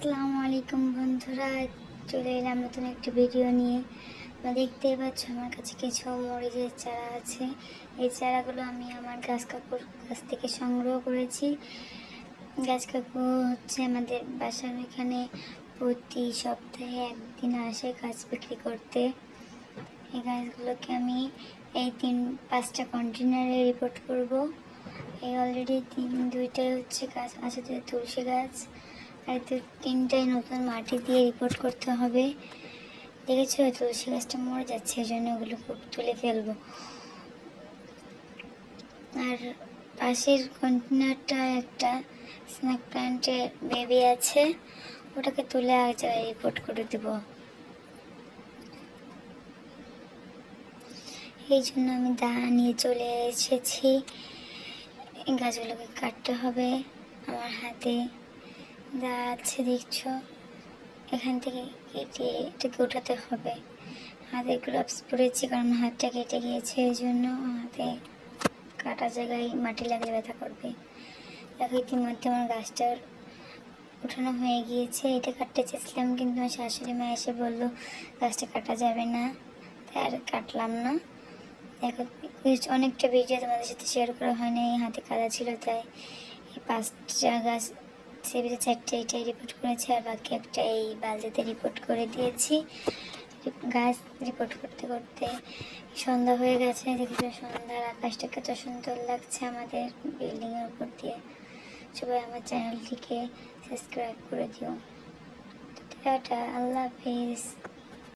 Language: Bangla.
আসসালামু আলাইকুম বন্ধুরা, চলে এলাম নতুন একটি ভিডিও নিয়ে। তোমরা দেখতেই পাচ্ছ আমার কাছে কিছু মরিচের চারা আছে। এই চারাগুলো আমি আমার গাছ কাকুর কাছ থেকে সংগ্রহ করেছি। গাছ কাকু হচ্ছে আমাদের বাসার এখানে প্রতি সপ্তাহে একদিন আসে গাছ বিক্রি করতে। এই গাছগুলোকে আমি এই 3-5টা কন্টেনারে রিপোর্ট করব। এই অলরেডি দুইটাই হচ্ছে গাছ আছে, তুলসী গাছ, আর 3টাই নতুন মাটি দিয়ে রিপোর্ট করতে হবে। দেখেছো তুলসী গাছটা মরে যাচ্ছে, এই জন্য ওগুলো তুলে ফেলবো। আর পাশের কন্টেনারটা একটা স্নেক প্ল্যান্টের বেবি আছে, ওটাকে তুলে এক জায়গায় রিপোর্ট করে দেব। এই জন্য আমি দা নিয়ে চলে এসেছি। গাছগুলোকে কাটতে হবে। আমার হাতে দা আছে, দেখছো, এখান থেকে কেটে এটাকে উঠাতে হবে। হাতে গ্লাভস পরেছি কারণ হাতটা কেটে গিয়েছে, এই জন্য হাতে কাটা জায়গায় মাটি লাগলে ব্যথা করবে। দেখো ইতিমধ্যে আমার গাছটার উঠানো হয়ে গিয়েছে। এটা কাটতে চেয়েছিলাম কিন্তু আমার শাশুড়ি মা এসে বললো গাছটা কাটা যাবে না, তাই আর কাটলাম না। দেখো অনেকটা ভিডিও তোমাদের সাথে শেয়ার করা হয় না, এই হাতে কাদা ছিল তাই। এই 5টা গাছ, সে 4টে এটাই রিপোর্ট করেছে, আর বাকি একটা এই বালতিতে রিপোর্ট করে দিয়েছি। গাছ রিপোর্ট করতে করতে সন্ধ্যা হয়ে গেছে। দেখেছো সন্ধ্যার আকাশটা কত সুন্দর লাগছে আমাদের বিল্ডিংয়ের উপর দিয়ে। সবাই আমার চ্যানেলটিকে সাবস্ক্রাইব করে দিও। টাটা, আল্লাহ হাফিজ।